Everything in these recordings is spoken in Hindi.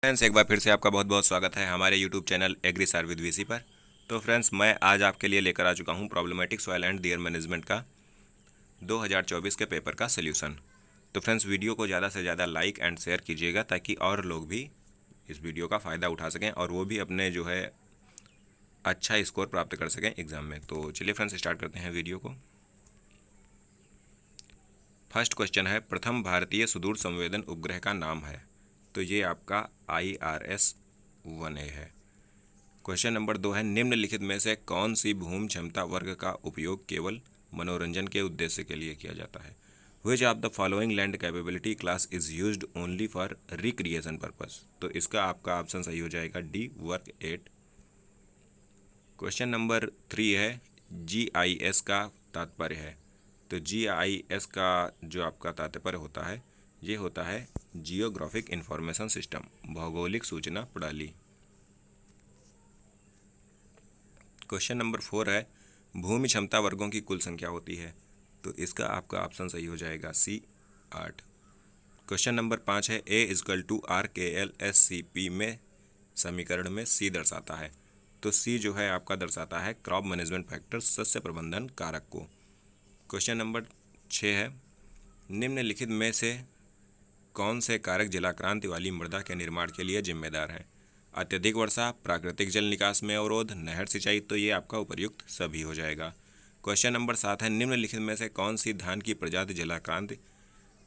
फ्रेंड्स, एक बार फिर से आपका बहुत बहुत स्वागत है हमारे यूट्यूब चैनल एग्री सार विद वीसी पर। तो फ्रेंड्स, मैं आज आपके लिए लेकर आ चुका हूं problematic soil and there management का 2024 के पेपर का सल्यूशन। तो फ्रेंड्स, वीडियो को ज़्यादा से ज़्यादा लाइक एंड शेयर कीजिएगा ताकि और लोग भी इस वीडियो का फ़ायदा उठा सकें और वो भी अपने जो है अच्छा स्कोर प्राप्त कर सकें एग्ज़ाम में। तो चलिए फ्रेंड्स, स्टार्ट करते हैं वीडियो को। फर्स्ट क्वेश्चन है, प्रथम भारतीय सुदूर संवेदन उपग्रह का नाम है। तो ये आपका IRS-1A है। क्वेश्चन नंबर 2 है, निम्नलिखित में से कौन सी भूमि क्षमता वर्ग का उपयोग केवल मनोरंजन के उद्देश्य के लिए किया जाता है। Which of the following land capability class is used only for recreation purpose. तो इसका आपका ऑप्शन सही हो जाएगा डी, वर्ग 8। क्वेश्चन नंबर 3 है, GIS का तात्पर्य है। तो GIS का जो आपका तात्पर्य होता है, ये होता है जियोग्राफिक इंफॉर्मेशन सिस्टम, भौगोलिक सूचना प्रणाली। क्वेश्चन नंबर 4 है, भूमि क्षमता वर्गों की कुल संख्या होती है। तो इसका आपका ऑप्शन सही हो जाएगा सी, 8। क्वेश्चन नंबर 5 है, A = RKLSCP में समीकरण में सी दर्शाता है। तो सी जो है आपका दर्शाता है क्रॉप मैनेजमेंट फैक्टर, शस्य प्रबंधन कारक को। क्वेश्चन नंबर 6 है, निम्नलिखित में से कौन से कारक जलाक्रांति वाली मृदा के निर्माण के लिए जिम्मेदार हैं। अत्यधिक वर्षा, प्राकृतिक जल निकास में अवरोध, नहर सिंचाई। तो ये आपका उपर्युक्त सभी हो जाएगा। क्वेश्चन नंबर 7 है, निम्नलिखित में से कौन सी धान की प्रजाति जलाक्रांति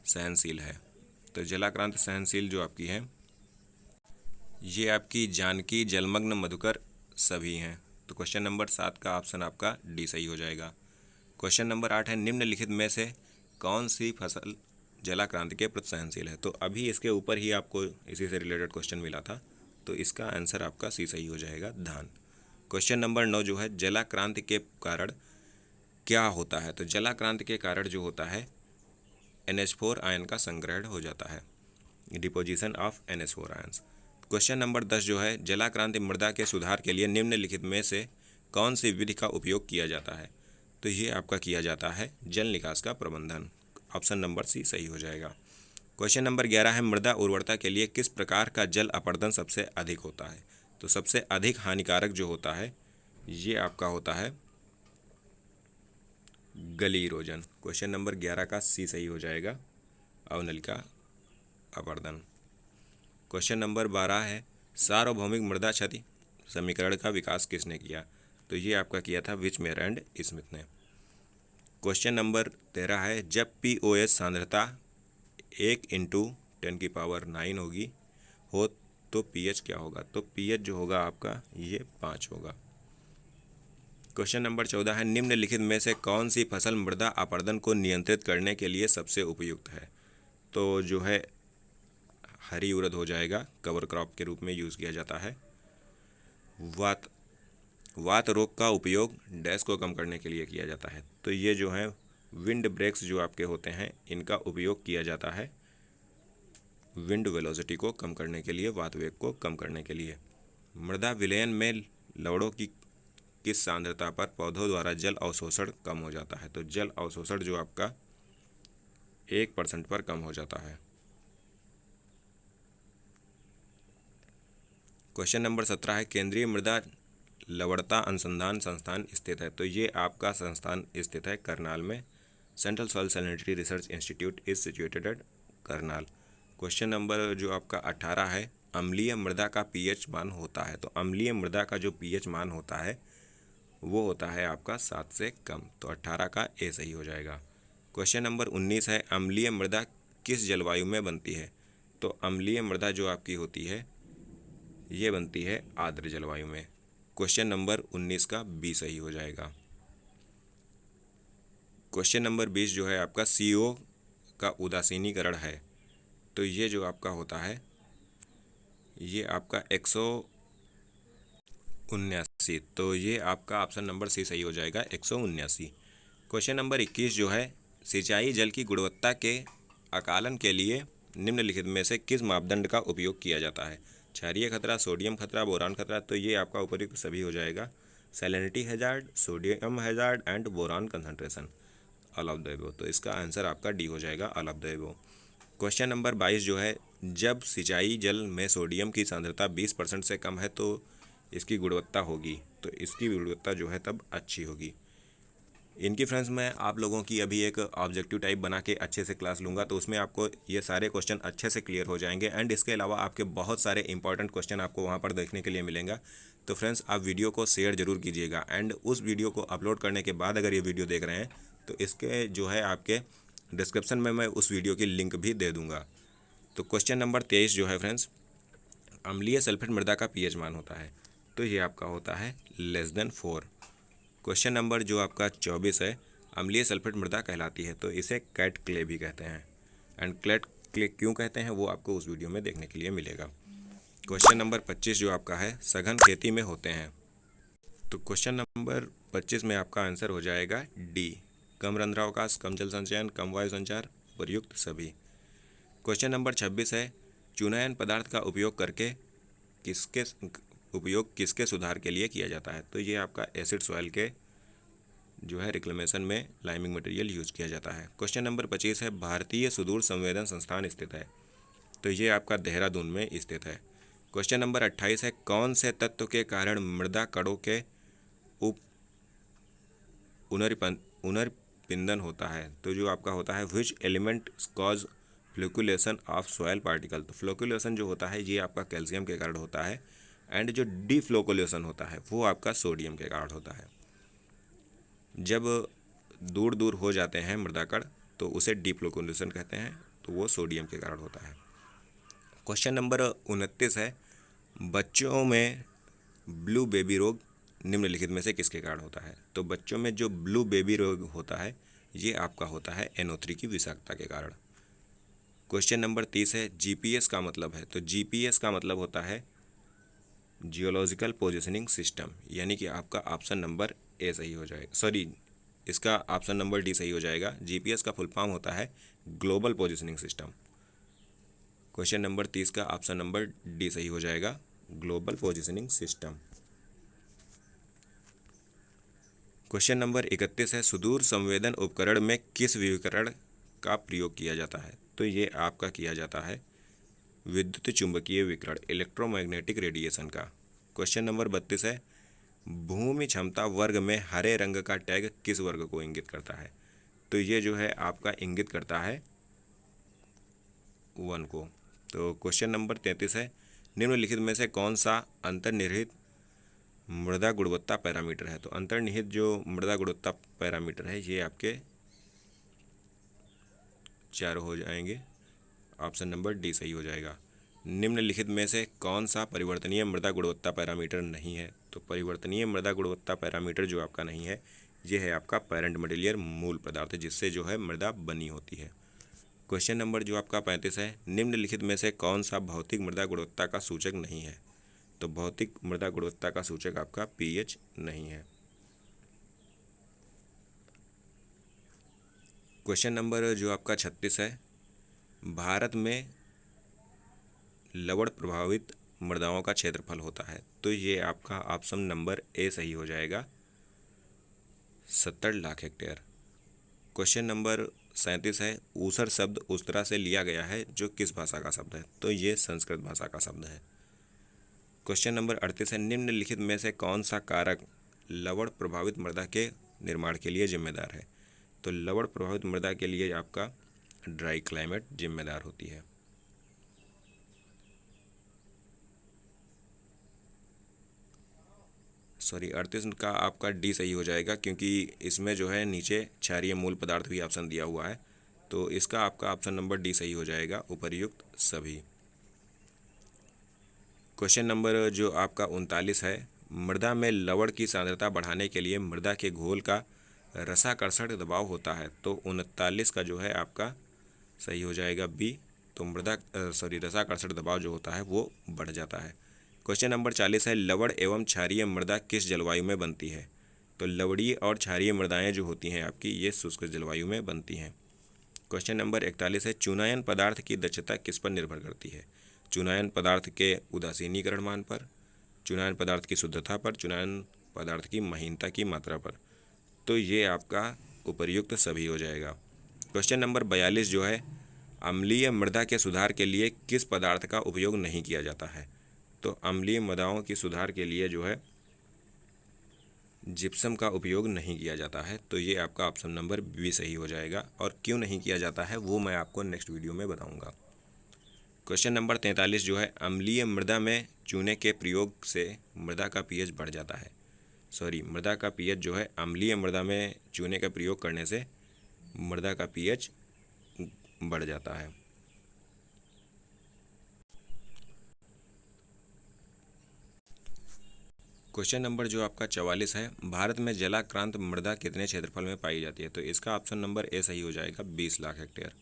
सहनशील है। तो जलाक्रांति सहनशील जो आपकी है, ये आपकी जानकी, जलमग्न, मधुकर सभी हैं। तो क्वेश्चन नंबर 7 का ऑप्शन आपका डी सही हो जाएगा। क्वेश्चन नंबर 8 है, निम्नलिखित में से कौन सी फसल जलाक्रांति के प्रति सहनशील है। तो अभी इसके ऊपर ही आपको इसी से रिलेटेड क्वेश्चन मिला था, तो इसका आंसर आपका सी सही हो जाएगा, धान। क्वेश्चन नंबर 9 जो है, जलाक्रांति के कारण क्या होता है। तो जलाक्रांति के कारण जो होता है, NH4 आयन का संग्रहण हो जाता है, deposition of NH4 ions. Question number 10 जो है, जलाक्रांति मृदा के सुधार के लिए निम्नलिखित में से कौन सी विधि का उपयोग किया जाता है। तो ये आपका किया जाता है जल निकास का प्रबंधन, ऑप्शन नंबर सी सही हो जाएगा। क्वेश्चन नंबर 11 है, मृदा उर्वरता के लिए किस प्रकार का जल अपरदन सबसे अधिक होता है। तो सबसे अधिक हानिकारक जो होता है, ये आपका होता है गली इरोजन। क्वेश्चन नंबर 11 का सी सही हो जाएगा, अवनलिका अपरदन। क्वेश्चन नंबर 12 है, सार्वभौमिक मृदा क्षति समीकरण का विकास किसने किया। तो ये आपका किया था विचमेयर एंड स्मिथ ने। क्वेश्चन नंबर 13 है, जब POH सांद्रता 1 × 10⁹ होगी तो pH क्या होगा। तो pH जो होगा आपका ये 5 होगा। क्वेश्चन नंबर 14 है, निम्नलिखित में से कौन सी फसल मृदा अपरदन को नियंत्रित करने के लिए सबसे उपयुक्त है। तो जो है हरी उड़द हो जाएगा, कवर क्रॉप के रूप में यूज़ किया जाता है। वात रोग का उपयोग डैश को कम करने के लिए किया जाता है। तो ये जो है विंड ब्रेक्स जो आपके होते हैं, इनका उपयोग किया जाता है विंड वेलोसिटी को कम करने के लिए, वात वेग को कम करने के लिए। मृदा विलयन में लवड़ों की किस सांद्रता पर पौधों द्वारा जल अवशोषण कम हो जाता है। तो जल अवशोषण जो आपका 1% पर कम हो जाता है। क्वेश्चन नंबर 17 है, केंद्रीय मृदा लवणता अनुसंधान संस्थान स्थित है। तो ये आपका संस्थान स्थित है करनाल में, central soil salinity research institute is situated at Karnal. Question number जो आपका 18 है, अम्लीय मृदा का pH मान होता है। तो अम्लीय मृदा का जो pH मान होता है वो होता है आपका 7 से कम। तो 18 का ए सही हो जाएगा। क्वेश्चन नंबर 19 है, अम्लीय मृदा किस जलवायु में बनती है। तो अम्लीय मृदा जो आपकी होती है, ये बनती है आर्द्र जलवायु में। क्वेश्चन नंबर 19 का बी सही हो जाएगा। क्वेश्चन नंबर 20 जो है आपका, CO का उदासीनीकरण है। तो ये जो आपका होता है, ये आपका 179। तो ये आपका ऑप्शन नंबर सी सही हो जाएगा, 179। क्वेश्चन नंबर 21 जो है, सिंचाई जल की गुणवत्ता के आकलन के लिए निम्नलिखित में से किस मापदंड का उपयोग किया जाता है। क्षारीय खतरा, सोडियम खतरा, बोरान खतरा। तो ये आपका उपयुक्त सभी हो जाएगा, salinity hazard, sodium hazard and boron concentration, all of the above. तो इसका आंसर आपका डी हो जाएगा, all of the above. Question number 22 जो है, जब सिंचाई जल में सोडियम की सांद्रता 20% से कम है तो इसकी गुणवत्ता होगी, तो इसकी गुणवत्ता जो है तब अच्छी होगी। इनकी फ्रेंड्स मैं आप लोगों की अभी एक ऑब्जेक्टिव टाइप बना के अच्छे से क्लास लूँगा, तो उसमें आपको ये सारे क्वेश्चन अच्छे से क्लियर हो जाएंगे। एंड इसके अलावा आपके बहुत सारे इंपॉर्टेंट क्वेश्चन आपको वहाँ पर देखने के लिए मिलेंगे। तो फ्रेंड्स आप वीडियो को शेयर जरूर कीजिएगा। एंड उस वीडियो को अपलोड करने के बाद अगर ये वीडियो देख रहे हैं तो इसके जो है आपके डिस्क्रिप्शन में मैं उस वीडियो की लिंक भी दे दूँगा। तो क्वेश्चन नंबर 23 जो है फ्रेंड्स, अम्लीय सल्फेट मृदा का पीएच मान होता है, तो ये आपका होता है <4। क्वेश्चन नंबर जो आपका 24 है, अम्लीय सल्फेट मृदा कहलाती है, तो इसे कैट क्ले भी कहते हैं। एंड क्लेट क्ले क्यों कहते हैं वो आपको उस वीडियो में देखने के लिए मिलेगा। क्वेश्चन नंबर 25 जो आपका है, सघन खेती में होते हैं, तो क्वेश्चन नंबर 25 में आपका आंसर हो जाएगा डी, कम रंध्रावकाश, कम जल संचयन, कम वायु संचार, उपयुक्त सभी। क्वेश्चन नंबर 26 है, चुनायन पदार्थ का उपयोग किसके सुधार के लिए किया जाता है, तो ये आपका एसिड सॉइल के जो है रिक्लेमेशन में लाइमिंग मटेरियल यूज किया जाता है। क्वेश्चन नंबर 25 है, भारतीय सुदूर संवेदन संस्थान स्थित है, तो ये आपका देहरादून में स्थित है। क्वेश्चन नंबर 28 है, कौन से तत्व के कारण मृदा कणों के उप पुनर्पिंदन होता है, तो जो आपका होता है which element cause flocculation of soil particle, तो फ्लोकुलेशन जो होता है ये आपका कैल्शियम के कारण होता है। एंड जो डिफ्लोकुलेशन होता है वो आपका सोडियम के कारण होता है। जब दूर दूर हो जाते हैं मृदा कण तो उसे डिफ्लोकुलेशन कहते हैं, तो वो सोडियम के कारण होता है। क्वेश्चन नंबर 29 है, बच्चों में ब्लू बेबी रोग निम्नलिखित में से किसके कारण होता है, तो बच्चों में जो ब्लू बेबी रोग होता है ये आपका होता है NO3 की विषाक्तता के कारण। क्वेश्चन नंबर 30 है, GPS का मतलब है, तो GPS का मतलब होता है जियोलॉजिकल पोजिशनिंग सिस्टम, यानी कि आपका ऑप्शन नंबर ए सही हो जाएगा, सॉरी इसका ऑप्शन नंबर डी सही हो जाएगा। GPS का फुल फॉर्म होता है global positioning system. Question number 30 का ऑप्शन नंबर डी सही हो जाएगा, global positioning system. Question number 31 है, सुदूर संवेदन उपकरण में किस विकिरण का प्रयोग किया जाता है, तो ये आपका किया जाता है विद्युत चुंबकीय विकिरण, इलेक्ट्रोमैग्नेटिक रेडिएशन का। क्वेश्चन नंबर 32 है, भूमि क्षमता वर्ग में हरे रंग का टैग किस वर्ग को इंगित करता है, तो ये जो है आपका इंगित करता है 1 को। तो क्वेश्चन नंबर 33 है, निम्नलिखित में से कौन सा अंतर्निहित मृदा गुणवत्ता पैरामीटर है, तो अंतर्निहित जो मृदा गुणवत्ता पैरामीटर है ये आपके 4 हो जाएंगे, ऑप्शन नंबर डी सही हो जाएगा। निम्नलिखित में से कौन सा परिवर्तनीय मृदा गुणवत्ता पैरामीटर नहीं है, तो परिवर्तनीय मृदा गुणवत्ता पैरामीटर जो आपका नहीं है ये है आपका पेरेंट मटेरियल, मूल पदार्थ जिससे जो है मृदा बनी होती है। क्वेश्चन नंबर जो आपका 35 है, निम्नलिखित में से कौन सा भौतिक मृदा गुणवत्ता का सूचक नहीं है, तो भौतिक मृदा गुणवत्ता का सूचक आपका pH नहीं है। क्वेश्चन नंबर जो आपका 36 है, भारत में लवण प्रभावित मृदाओं का क्षेत्रफल होता है, तो ये आपका ऑप्शन नंबर ए सही हो जाएगा, 70 लाख हेक्टेयर। क्वेश्चन नंबर 37 है, ऊसर शब्द उस्तरा से लिया गया है जो किस भाषा का शब्द है, तो ये संस्कृत भाषा का शब्द है। क्वेश्चन नंबर 38 है, निम्नलिखित में से कौन सा कारक लवण प्रभावित मृदा के निर्माण के लिए जिम्मेदार है, तो लवण प्रभावित मृदा के लिए आपका ड्राई क्लाइमेट जिम्मेदार होती है। सॉरी 38 का आपका डी सही हो जाएगा, क्योंकि इसमें जो है नीचे क्षारीय मूल पदार्थ भी ऑप्शन दिया हुआ है, तो इसका आपका ऑप्शन नंबर डी सही हो जाएगा, उपर्युक्त सभी। क्वेश्चन नंबर जो आपका 39 है, मृदा में लवण की सांद्रता बढ़ाने के लिए मृदा के घोल का रसाकर्षण दबाव होता है, तो 39 का जो है आपका सही हो जाएगा बी, तो रसाकर्षण दबाव जो होता है वो बढ़ जाता है। क्वेश्चन नंबर 40 है, लवण एवं क्षारीय मृदा किस जलवायु में बनती है, तो लवणीय और क्षारीय मृदाएं जो होती हैं आपकी ये शुष्क जलवायु में बनती हैं। क्वेश्चन नंबर 41 है, चुनायन पदार्थ की दक्षता किस पर निर्भर करती है, चुनायन पदार्थ के उदासीनीकरण मान पर, चुनायन पदार्थ की शुद्धता पर, चुनायन पदार्थ की महीनता की मात्रा पर, तो ये आपका उपर्युक्त सभी हो जाएगा। क्वेश्चन नंबर 42 जो है, अम्लीय मृदा के सुधार के लिए किस पदार्थ का उपयोग नहीं किया जाता है? तो अम्लीय मृदाओं की सुधार के लिए जो है जिप्सम का उपयोग नहीं किया जाता है। तो ये आपका ऑप्शन नंबर बी सही हो जाएगा। और क्यों नहीं किया जाता है वो मैं आपको नेक्स्ट वीडियो में बताऊंगा। क्वेश्चन नंबर 43 जो है, अम्लीय मृदा में चूने के प्रयोग से मृदा का पीएच बढ़ जाता है। मृदा का पीएच जो है, अम्लीय मृदा में चूने का प्रयोग करने से मृदा का पीएच बढ़ जाता है। क्वेश्चन नंबर जो आपका 44 है, भारत में जलाक्रांत मृदा कितने क्षेत्रफल में पाई जाती है? तो इसका ऑप्शन नंबर ए सही हो जाएगा, 20 लाख हेक्टेयर।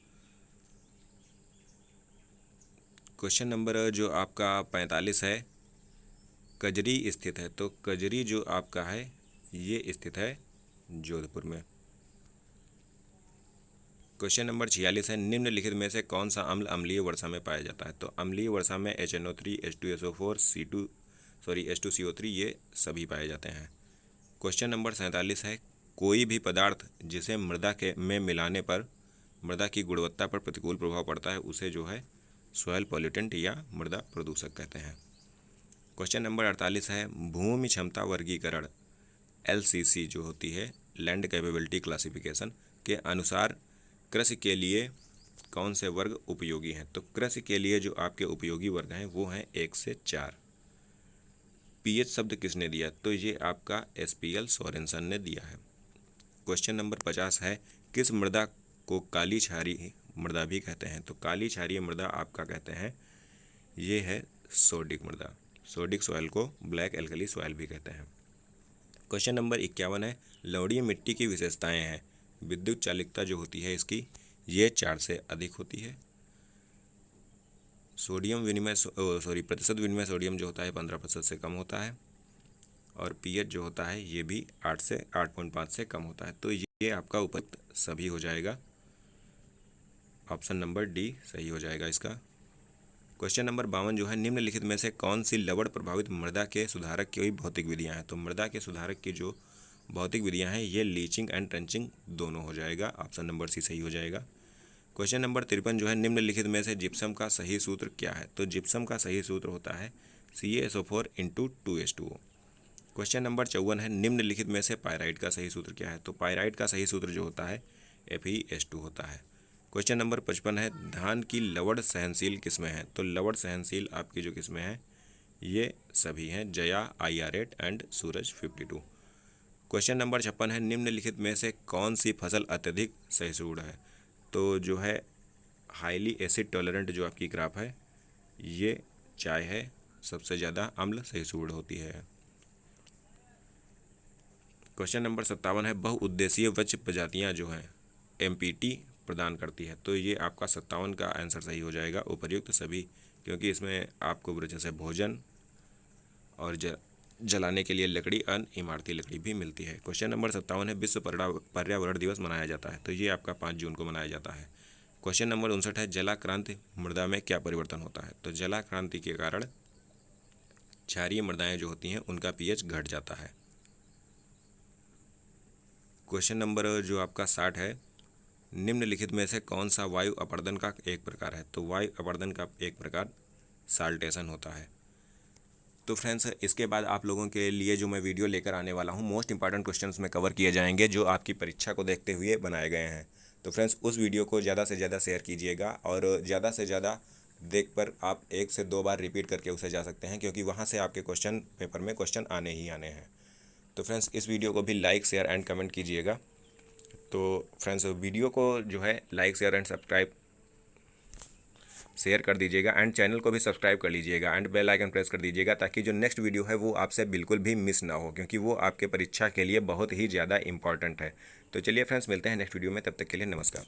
क्वेश्चन नंबर जो आपका 45 है, कजरी स्थित है। तो कजरी जो आपका है ये स्थित है जोधपुर में। क्वेश्चन नंबर 46 है, निम्नलिखित में से कौन सा अम्ल अम्लीय वर्षा में पाया जाता है? तो अम्लीय वर्षा में HNO3, H2SO4, H2CO3 ये सभी पाए जाते हैं। क्वेश्चन नंबर 47 है, कोई भी पदार्थ जिसे मृदा के में मिलाने पर मृदा की गुणवत्ता पर प्रतिकूल प्रभाव पड़ता है उसे जो है सॉइल पॉल्यूटेंट या मृदा प्रदूषक कहते हैं। क्वेश्चन नंबर 48 है, भूमि क्षमता वर्गीकरण LCC जो होती है, लैंड कैपेबिलिटी क्लासिफिकेशन के अनुसार कृषि के लिए कौन से वर्ग उपयोगी हैं? तो कृषि के लिए जो आपके उपयोगी वर्ग हैं वो हैं 1 से 4। पीएच शब्द किसने दिया? तो ये आपका SPL सोरेनसन ने दिया है। क्वेश्चन नंबर 50 है, किस मृदा को काली क्षारीय मृदा भी कहते हैं? तो काली क्षारीय मृदा आपका कहते हैं ये है सोडिक मृदा। सोडिक सॉइल को ब्लैक एल्कली सॉइल भी कहते हैं। क्वेश्चन नंबर 51 है, लवणीय मिट्टी की विशेषताएं हैं। विद्युत चालिकता जो होती है इसकी ये 4 से अधिक होती है। प्रतिशत विनिमय सोडियम जो होता है 15% से कम होता है। और पीएच जो होता है ये भी 8 से 8.5 से कम होता है। तो ये आपका उपयुक्त सभी हो जाएगा। ऑप्शन नंबर डी सही हो जाएगा इसका। क्वेश्चन नंबर 52 जो है, निम्नलिखित में से कौन सी लवण प्रभावित मृदा के सुधारक की भौतिक विधियां हैं? तो मृदा के सुधारक की जो भौतिक विधियां हैं ये लीचिंग एंड ट्रेंचिंग दोनों हो जाएगा। ऑप्शन नंबर सी सही हो जाएगा। क्वेश्चन नंबर 53 जो है, निम्नलिखित में से जिप्सम का सही सूत्र क्या है? तो जिप्सम का सही सूत्र होता है CaSO4 × 2H2O। क्वेश्चन नंबर 54 है, निम्नलिखित में से पायराइट का सही सूत्र क्या है? तो पायराइट का सही सूत्र जो होता है FeS2 होता है। क्वेश्चन नंबर 55 है, धान की लवण सहनशील किस्में हैं? तो लवण सहनशील आपकी जो किस्में हैं ये सभी हैं, Jaya, IR8 and Suraj 52। Question number 56 है, निम्नलिखित में से कौन सी फसल अत्यधिक सहिष्णुड़ है? तो जो है हाईली एसिड टॉलरेंट जो आपकी क्रॉप है ये चाय है, सबसे ज़्यादा अम्ल सहिष्णुड़ होती है। क्वेश्चन नंबर 57 है, बहुउद्देशीय वृक्ष प्रजातियां जो हैं MPT प्रदान करती है? तो ये आपका 57 का आंसर सही हो जाएगा, उपर्युक्त सभी, क्योंकि इसमें आपको वृक्ष से भोजन और जलाने के लिए लकड़ी, अन्य इमारती लकड़ी भी मिलती है। क्वेश्चन नंबर 57 है, विश्व पर्यावरण दिवस मनाया जाता है? तो ये आपका 5 जून को मनाया जाता है। क्वेश्चन नंबर 59 है, जलाक्रांति मृदा में क्या परिवर्तन होता है? तो जलाक्रांति के कारण क्षारीय मृदाएं जो होती हैं उनका पीएच घट जाता है। क्वेश्चन नंबर जो आपका 60 है, निम्नलिखित में से कौन सा वायु अपर्दन का एक प्रकार है? तो वायु अपर्दन का एक प्रकार साल्टेशन होता है। तो फ्रेंड्स, इसके बाद आप लोगों के लिए जो मैं वीडियो लेकर आने वाला हूँ, मोस्ट इंपॉर्टेंट क्वेश्चंस में कवर किए जाएंगे जो आपकी परीक्षा को देखते हुए बनाए गए हैं। तो फ्रेंड्स, उस वीडियो को ज़्यादा से ज़्यादा शेयर कीजिएगा और ज़्यादा से ज़्यादा देख पर आप 1 से 2 बार रिपीट करके उसे जा सकते हैं, क्योंकि वहाँ से आपके क्वेश्चन पेपर में क्वेश्चन आने ही आने हैं। तो फ्रेंड्स, इस वीडियो को भी लाइक, शेयर एंड कमेंट कीजिएगा। तो फ्रेंड्स, वीडियो को जो है लाइक, शेयर एंड शेयर कर दीजिएगा एंड चैनल को भी सब्सक्राइब कर लीजिएगा एंड बेल आइकन प्रेस कर दीजिएगा, ताकि जो नेक्स्ट वीडियो है वो आपसे बिल्कुल भी मिस ना हो, क्योंकि वो आपके परीक्षा के लिए बहुत ही ज़्यादा इंपॉर्टेंट है। तो चलिए फ्रेंड्स, मिलते हैं नेक्स्ट वीडियो में, तब तक के लिए नमस्कार।